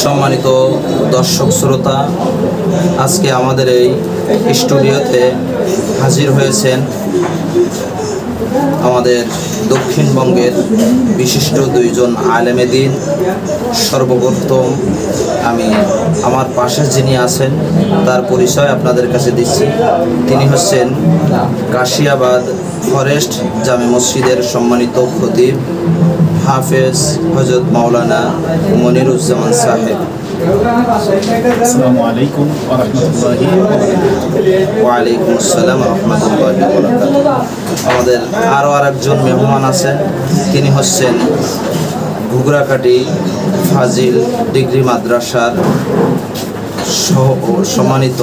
সম্মানিত দর্শক শ্রোতা, আজকে আমাদের এই স্টুডিওতে হাজির হয়েছেন আমাদের দক্ষিণবঙ্গের বিশিষ্ট দুইজন আলেমে দ্বীন। সর্বপ্রথম আমি আমার পাশে যিনি আছেন তার পরিচয় আপনাদের কাছে দিচ্ছি। তিনি হচ্ছেন কাশিয়াবাদ ফরেস্ট জামে মসজিদের সম্মানিত খতিব হাফেজ হযরত মাওলানা মনিরুজ্জামান সাহেব। আসসালামু আলাইকুম ওয়া রাহমাতুল্লাহি ওয়া বারাকাতুহু। ওয়া আলাইকুম আসসালাম ওয়া রাহমাতুল্লাহি ওয়া বারাকাতুহু। আমাদের আরও আরেকজন মেহমান আছেন, তিনি হচ্ছেন ঘুগরাকাটি ফাজিল ডিগ্রি মাদ্রাসার সম্মানিত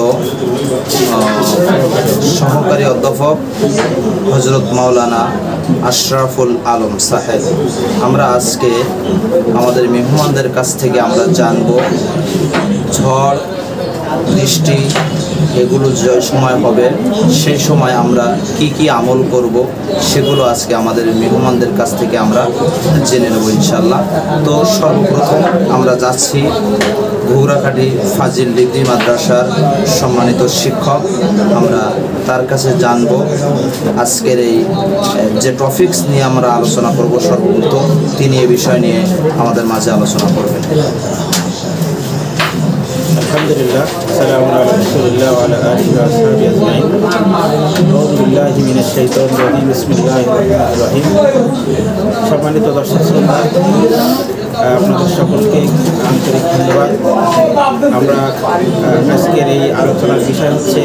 সহকারী অধ্যাপক হযরত মাওলানা আশরাফুল আলম সাহেব। আমরা আজকে আমাদের মেহমানদের কাছ থেকে আমরা জানব ঝড় বৃষ্টি এগুলো যে সময় হবে সেই সময় আমরা কি আমল করব সেগুলো আজকে আমাদের মেহমানদের কাছ থেকে আমরা জেনে নেব ইনশাল্লাহ। তো সর্বপ্রথম আমরা যাচ্ছি ঘুগরাকাটি ফাজিল ডিগ্রি মাদ্রাসার সম্মানিত শিক্ষক, আমরা তার কাছে জানব আজকের এই যে টপিকস নিয়ে আমরা আলোচনা করব। সর্বপ্রথম তিনি এই বিষয় নিয়ে আমাদের মাঝে আলোচনা করবেন। আলহামদুলিল্লাহ, সালামু আলা রাসূলিল্লাহ ওয়া আলা আলিহি ওয়া আসহাবিহি আজমাইন। আউযু বিল্লাহি মিনাশ শাইতানির রাজিম। বিসমিল্লাহির রহমানির রহিম। সম্মানিত দর্শক শ্রোতা, আপনাদের সকলকে আন্তরিক ধন্যবাদ। আমরা আজকের এই আলোচনার বিষয় হচ্ছে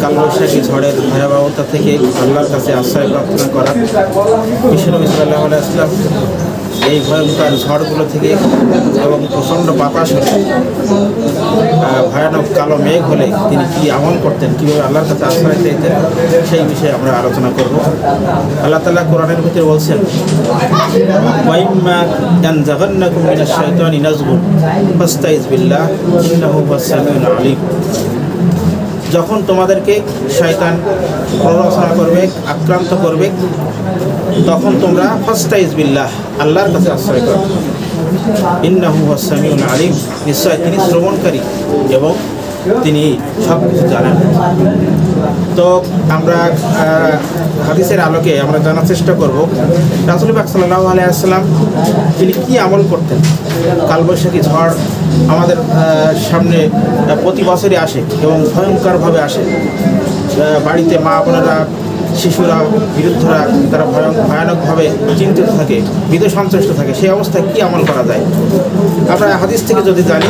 কালবৈশাখী ঝড়ের ভয়াবহতা থেকে আল্লাহর কাছে আশ্রয় প্রার্থনা করা। বিশ্বনবী সাল্লাল্লাহু আলাইহি ওয়াসাল্লাম এই ভয়ঙ্কর ঝড়গুলো থেকে এবং প্রচণ্ড বাতাস হলে ভয়ানক কালো মেঘ হলে তিনি কী আমল করতেন, কীভাবে আল্লাহর কাছে আশ্রয় চাইতেন, সেই বিষয়ে আমরা আলোচনা করব। আল্লাহ তাআলা কোরআনের ভিতরে বলছেন, ওয়াইম্মা ইয়ানজাগান্নাকুম মিনাশ শাইতানি নাজগুন ফাস্তাইজ বিল্লাহ ইন্নাহু হুয়াস সামিউল আলিম। যখন তোমাদেরকে শয়তান প্ররোচনা করবে, আক্রান্ত করবে, তখন তোমরা ফাস্তাইজ বিল্লাহ আল্লাহর কাছে আশ্রয় করো। ইন্নাহু হুয়াস সামিউল আলিম, নিশ্চয় তিনি শ্রবণকারী এবং তিনি সব কিছু জানেন। তো আমরা হাদিসের আলোকে আমরা জানার চেষ্টা করব রাসূল পাক সাল্লাল্লাহু আলাইহি ওয়াসাল্লাম তিনি কী আমল করতেন। কালবৈশাখী ঝড় আমাদের সামনে প্রতি বছরই আসে এবং ভয়ঙ্করভাবে আসে। বাড়িতে মা বোনেরা, শিশুরা, বৃদ্ধরা তারা ভয়ানকভাবে চিন্তিত থাকে, ভীত সন্ত্রস্ত থাকে। সেই অবস্থায় কী আমল করা যায় আমরা হাদিস থেকে যদি জানি,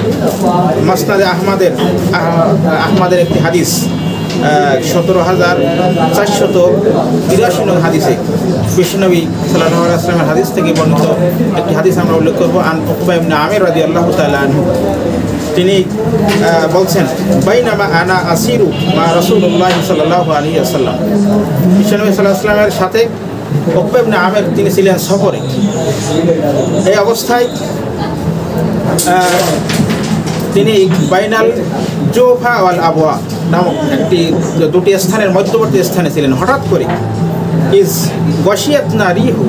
মাসনাদে আহমাদের একটি হাদিস 17,483 নং হাদিসে বিশ্বনবী সাল্লাল্লাহু আলাইহি ওয়াসাল্লামের হাদিস থেকে বর্ণিত একটি হাদিস আমরা উল্লেখ করব। আন উকবা ইবনে আমির রাদিয়াল্লাহু তাআলা আনহু, তিনি বলছেন, বাইনামা আনা আসিরু মা রাসূলুল্লাহ সাল্লাল্লাহু আলাইহি ওয়াসাল্লাম। বিশ্বনবী সাল্লাল্লাহু আলাইহি ওয়াসাল্লামের সাথে উকবা ইবনে আমির তিনি ছিলেন সফরে। এই অবস্থায় তিনি বাইনাল জোফা ওয়াল আবওয়া নামক দুটি স্থানের মধ্যবর্তী স্থানে ছিলেন। হঠাৎ করে ইজ গশিয়াতনা রিহু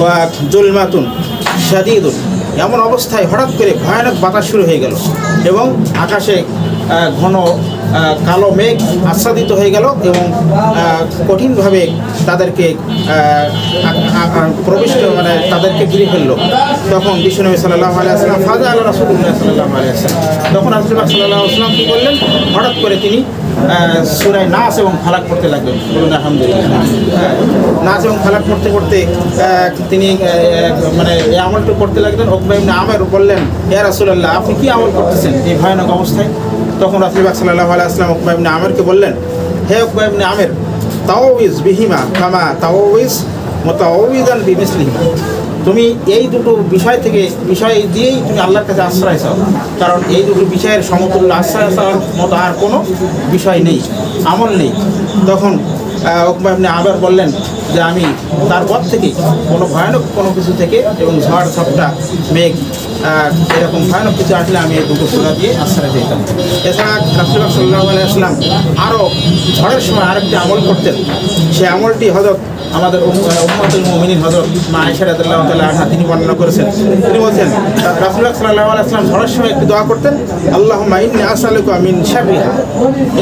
ওয়া জুলমাতুন শাদীদুন, এমন অবস্থায় হঠাৎ করে ভয়ানক বাতাস শুরু হয়ে গেল এবং আকাশে ঘন কালো মেঘ আচ্ছাদিত হয়ে গেল এবং কঠিনভাবে তাদেরকে তাদেরকে ঘিরে ফেললো। তখন বিশ্বনবী সাল্লাল্লাহু আলাইহি ওয়াসাল্লাম ফাজা আলা রাসূলুল্লাহ সাল্লাল্লাহু আলাইহি ওয়াসাল্লাম, তখন রাসূলুল্লাহ সাল্লাল্লাহু আলাইহি ওয়াসাল্লাম কী করলেন, হঠাৎ করে তিনি সূরা নাস এবং ফালাক পড়তে লাগলেন। বলুন আলহামদুলিল্লাহ। নাস এবং ফালাক পড়তে পড়তে তিনি এই আমলটি করতে লাগলেন। উকবা ইবনে আমির বললেন, ইয়া রাসূলুল্লাহ, আপনি কী আমল করতেছেন এই ভয়ানক অবস্থায়? তখন রাসূলুল্লাহ সাল্লাল্লাহু আলাইহি ওয়াসাল্লাম উকবা ইবনে আমিরকে বললেন, হে উকবা ইবনে আমির, তাওয়িজ বিহিমা কামা তাওয়িজ মুতাওয়িজান বিমিসলিহিমা, তুমি এই দুটো বিষয় দিয়েই তুমি আল্লাহর কাছে আশ্রয় চাও, কারণ এই দুটো বিষয়ের সমতুল্য আশ্রয় চাওয়ার মতো আর কোনো বিষয় নেই, আমল নেই। তখন উকবা ইবনে আমির বললেন যে আমি তারপর থেকে ভয়ানক কোনো কিছু থেকে এবং ঝড় ঝাপটা মেঘ এরকম ভয়ানক কিছু আসলে আমি এই দুটো সূরা দিয়ে আশ্রয় দিতাম। এছাড়া রাসূলুল্লাহ সাল্লাল্লাহু আলাইহি ওয়াসাল্লাম আরও ঝড়ের সময় আরেকটি আমল করতেন। সেই আমলটি হযরত আমাদের উম্মাতুল মুমিনিন হযরত মা আয়েশা রাদিয়াল্লাহু তাআলা আনহা তিনি বর্ণনা করেছেন। তিনি বলছেন রাসূলুল্লাহ সাল্লাল্লাহু আলাইহি ওয়াসাল্লাম ঝড়ের সময় একটি দোয়া করতেন, আল্লাহুম্মা ইন্নী আসআলুকা মিন শাররিহা।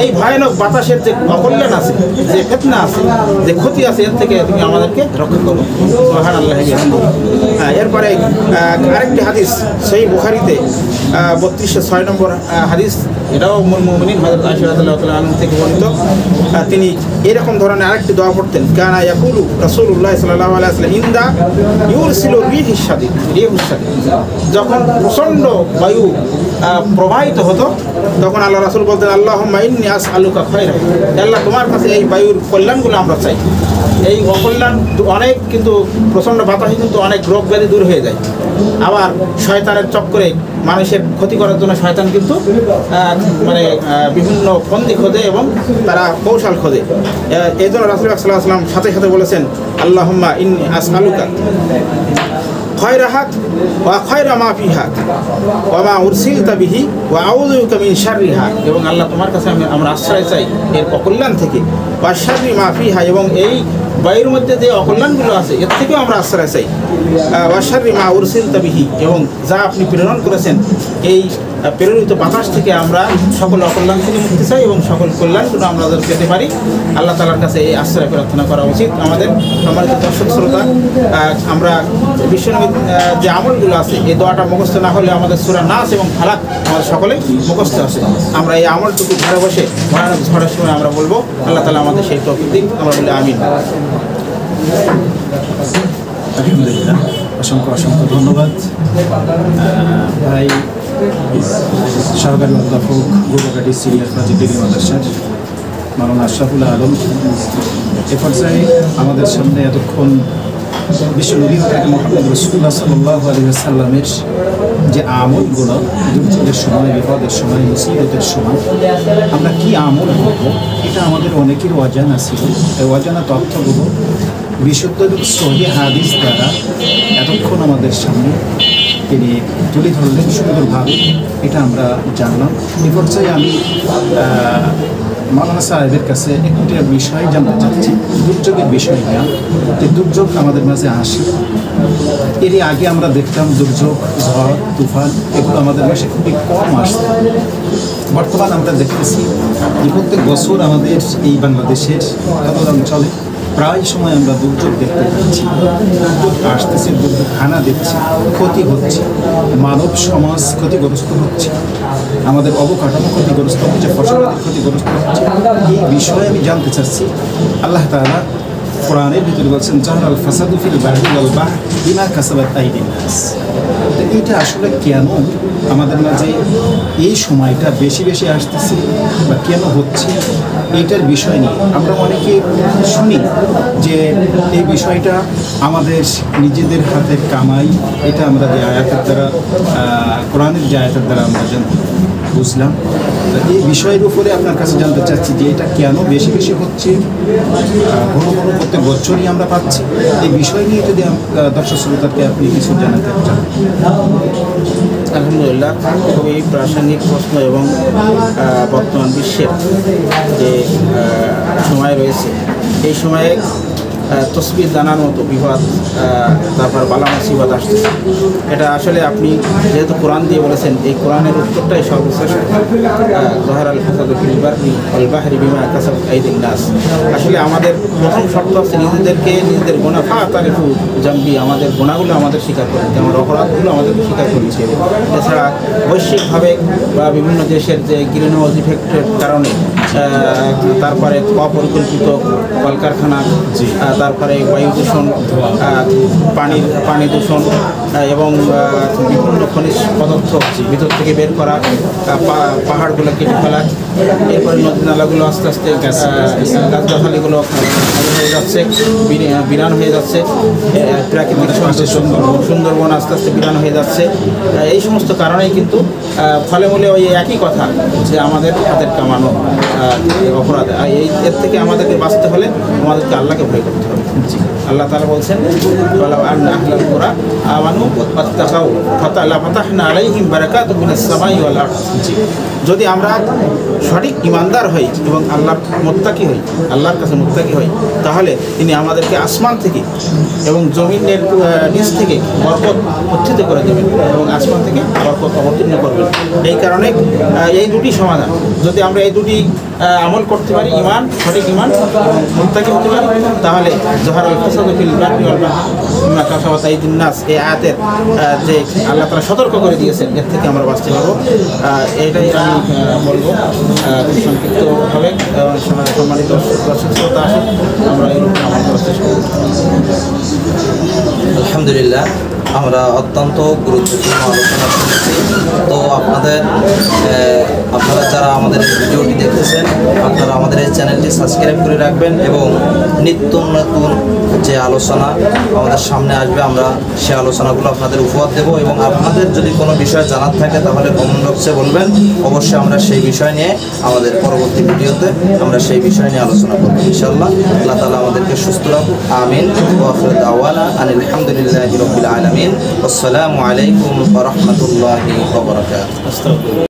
এই ভয়ানক বাতাসের যে অকল্যাণ আছে, যে ফিতনা আছে, যে ক্ষতি আছে, এর থেকে তুমি আমাদেরকে রক্ষা করো। সুবহানাল্লাহি ওয়া বিহামদিহি। এরপরে আরেকটি হাদিস সহিহ বুখারীতে 3206 নম্বর হাদিস, এটাও উম্মুল মুমিনিন হযরত আয়েশা রাদিয়াল্লাহু তাআলা আনহা থেকে বর্ণিত। তিনি এরকম ধরনের আরেকটি দোয়া পড়তেন, কানা ইয়াকুলু রাসূলুল্লাহ সাল্লাল্লাহু আলাইহি ওয়াসাল্লাম ইনদা ইউরসিলু রিহিশ শাদীদ, যখন প্রচণ্ড বায়ু প্রবাহিত হতো তখন আল্লাহ রাসূল বলতেন, আল্লাহুম্মা ইন্নী আসআলুকা খায়রা, আল্লাহ তোমার কাছে এই বায়ুর কল্যাণগুলো আমরা চাই। এই অকল্যাণ অনেক, কিন্তু প্রচণ্ড বাতাসে কিন্তু অনেক রোগ ব্যাধি দূর হয়ে যায়। আবার শয়তানের চক্করে মানুষের ক্ষতি করার জন্য শয়তান কিন্তু বিভিন্ন ফন্দি খোঁজে এবং তারা কৌশল খোঁজে। এই জন্য রাসূলুল্লাহ সাল্লাল্লাহু আলাইহি ওয়াসাল্লাম সাথে সাথে বলেছেন, আল্লাহুম্মা ইন্নী আসআলুকা খায়রাহাত ওয়া খায়রা মা ফিহা ওয়া মা উরসিলতা বিহি ওয়া আউযু বিকা মিন শাররিহা, এবং আল্লাহ তোমার কাছে আমরা আশ্রয় চাই এর অকল্যাণ থেকে, ওয়া শাররি মা ফিহা, এবং এই বায়ুর মধ্যে যে অকল্যাণগুলো আছে এর থেকেও আমরা আশ্রয় চাই, ওয়া শাররি মা উরসিলতা বিহি, এবং যা আপনি প্রেরণ করেছেন এই প্রেরিত বাতাস থেকে আমরা সকল অকল্যাণ থেকে মুক্তি চাই এবং সকল কল্যাণগুলো আমরা পেতে পারি। আল্লাহ তাআলার কাছে এই আশ্রয় প্রার্থনা করা উচিত আমাদের। সম্মানিত দর্শক শ্রোতা, আমরা বিশ্বনবীর যে আমলগুলো আছে এই দোয়াটা মুখস্থ না হলে আমাদের সূরা নাস এবং ফালাক আমাদের সকলেই মুখস্থ আছে। আমরা এই আমলটুকু ঘরে বসে ভয়ানক ঝড়ের সময় আমরা বলবো, আল্লাহ তাআলা আমাদের সেই তৌফিক দিন, আমরা বলি আমিন। আলহামদুলিল্লাহ, অসংখ্য অসংখ্য ধন্যবাদ ভাই সহকারী অধ্যাপক গোবরঘাটি সিনিয়র প্রজেক্ট ডিগ্রি মাদ্রাসার মাওলানা আশরাফুল আলম। এ পর্যায়ে আমাদের সামনে এতক্ষণ বিশ্ব নবী মুহাম্মদ রাসূলুল্লাহ সাল্লাল্লাহু আলাইহি ওয়াসাল্লামের যে আমলগুলো দুর্যোগের সময়, বিপদের সময়, মুসিবতের সময় আমরা কি আমল করব, এটা আমাদের অনেকের অজানা ছিল। এই অজানা তথ্যগুলো বিশুদ্ধ সহিহ হাদিস দ্বারা এতক্ষণ আমাদের সামনে তিনি তুলে ধরলেন সুন্দরভাবে, এটা আমরা জানলাম। এই পর্যায়ে আমি মাওলানা সাহেবের কাছে একটা বিষয় জানতে চাচ্ছি, দুর্যোগের বিষয় নিয়ে। যে দুর্যোগ আমাদের মাঝে আসে, এর আগে আমরা দেখতাম দুর্যোগ, ঝড়, তুফান এগুলো আমাদের মাঝে খুবই কম আসতো। বর্তমান আমরা দেখতেছি যে প্রত্যেক বছর আমাদের এই বাংলাদেশের কত অঞ্চলে প্রায় সময় আমরা দুর্যোগ দেখতে পাচ্ছি, দুর্যোগ আসতেছে, দুর্যোগ হানা দিচ্ছে, ক্ষতি হচ্ছে, মানব সমাজ ক্ষতিগ্রস্ত হচ্ছে, আমাদের অবকাঠামো ক্ষতিগ্রস্ত হচ্ছে, ফসলাদি ক্ষতিগ্রস্ত হচ্ছে। এই বিষয়ে আমি জানতে চাচ্ছি, আল্লাহ তাআলা কোরআনের ভিতরে বলছেন, জাহরাল ফাসাদু ফিল বাররি ওয়াল বাহরি বিমা কাসাবাত আইদিন নাস। তো এইটা আসলে কেন আমাদের মাঝে এই সময়টা বেশি বেশি আসতেছে বা কেন হচ্ছে, এইটার বিষয় নিয়ে আমরা অনেকে শুনি যে এই বিষয়টা আমাদের নিজেদের হাতের কামাই। এটা আমরা যে আয়াতের দ্বারা, কোরআনের যে আয়াতের দ্বারা আমরা বুঝলাম। এই বিষয়ের উপরে আপনার কাছে জানতে চাচ্ছি যে এটা কেন বেশি বেশি হচ্ছে, ঘন ঘন প্রত্যেক বছরই আমরা পাচ্ছি। এই বিষয় নিয়ে যদি দর্শক শ্রোতাকে আপনি কিছু জানাতে চান। আলহামদুলিল্লাহ, খুবই প্রাসঙ্গিক প্রশ্ন এবং বর্তমান বিশ্বের যে সময় রয়েছে এই সময়ে তসবিহ জানার মতো বিপদ, তারপর বালা মুসিবত আসতেছে। এটা আসলে আপনি যেহেতু কোরআন দিয়ে বলেছেন, এই কোরআনের উত্তরটাই সর্বশ্রেষ্ঠ। জাহরাল ফাসাদু ফিল বাররি ওয়াল বাহরি বিমা কাসাবাত আইদিন নাস। আসলে আমাদের প্রথম শর্ত আছে নিজেদেরকে, নিজেদের গুনাহ ফাতারিফু জামবি, আমাদের গুনাহগুলো আমাদের স্বীকার করতে হবে, আমার অপরাধগুলো আমাদেরকে স্বীকার করতে হবে। এছাড়া বৈশ্বিকভাবে বা বিভিন্ন দেশের যে গ্রিন হাউস ইফেক্টের কারণে, তারপরে অপরিকল্পিত কলকারখানা, তারপরে বায়ু দূষণ, পানি দূষণ এবং বিভিন্ন খনিজ পদার্থ ভিতর থেকে বের করা, পাহাড়গুলো কেটে ফেলা, এরপরে নদী নালাগুলো আস্তে আস্তে গাছগাছালিগুলো হয়ে যাচ্ছে, বিরান হয়ে যাচ্ছে, প্রাকৃতিক সুন্দরবন আস্তে আস্তে বিরান হয়ে যাচ্ছে। এই সমস্ত কারণেই কিন্তু ফলে মূলে ওই একই কথা যে আমাদের হাতের কামানো অপরাধ। এর থেকে আমাদেরকে বাঁচতে হলে আমাদেরকে আল্লাহকে ভয় করতে হবে। করতে হবে। আল্লাহ তাআলা বলছেন ওয়ালাউ আন্না আহলাল কুরা আমানু ওয়াত্তাকাউ ফাতাহনা আলাইহিম বারাকাতুম মিনাস সামাই ওয়াল আরদ। যদি আমরা সঠিক ঈমানদার হই এবং আল্লাহর মুত্তাকি হই, আল্লাহর কাছে মুত্তাকি হই, তাহলে তিনি আমাদেরকে আসমান থেকে এবং জমিনের নিচ থেকে বরকত উত্থিত করে দেবেন এবং আসমান থেকে বরকত অবতীর্ণ করবেন। এই কারণে এই দুটি সমাধান, যদি আমরা এই দুটি আমল করতে পারি, ঈমান, সঠিক ঈমান এবং মুত্তাকি হতে পারি, তাহলে জহারাল ফাসাদু ফিল বাররি ওয়াল বাহরি বিমা কাসাবাত আইদিন নাস, এই আয়াতের যে আল্লাহ তাআলা সতর্ক করে দিয়েছেন, এর থেকে আমরা বাঁচতে পারবো। এটাই আমি বলবো সংক্ষিপ্তভাবে। সম্মানিত দর্শক শ্রোতা, আসুন আমরা এই রূপে আমল করার চেষ্টা করি। আলহামদুলিল্লাহ, আমরা অত্যন্ত গুরুত্বপূর্ণ আলোচনা শুনেছি। তো আপনারা যারা আমাদের এই ভিডিওটি দেখতেছেন, আপনারা আমাদের এই চ্যানেলটি সাবস্ক্রাইব করে রাখবেন এবং নিত্য নতুন যে আলোচনা আমাদের সামনে আসবে, আমরা সে আলোচনাগুলো আপনাদের উপহার দেব। এবং আপনাদের যদি কোনো বিষয় জানার থাকে তাহলে কমেন্ট বক্সে বলবেন, অবশ্যই আমরা সেই বিষয় নিয়ে আমাদের পরবর্তী ভিডিওতে আমরা সেই বিষয় নিয়ে আলোচনা করব ইনশাআল্লাহ। আল্লাহ তাআলা আমাদেরকে সুস্থ রাখুক, আমিন। ওয়া আখিরু দাওয়ানা আনিল হামদুলিল্লাহি রাব্বিল আলামিন। আসসালামু আলাইকুম ওয়া রাহমাতুল্লাহি ওয়া বারাকাতুহু।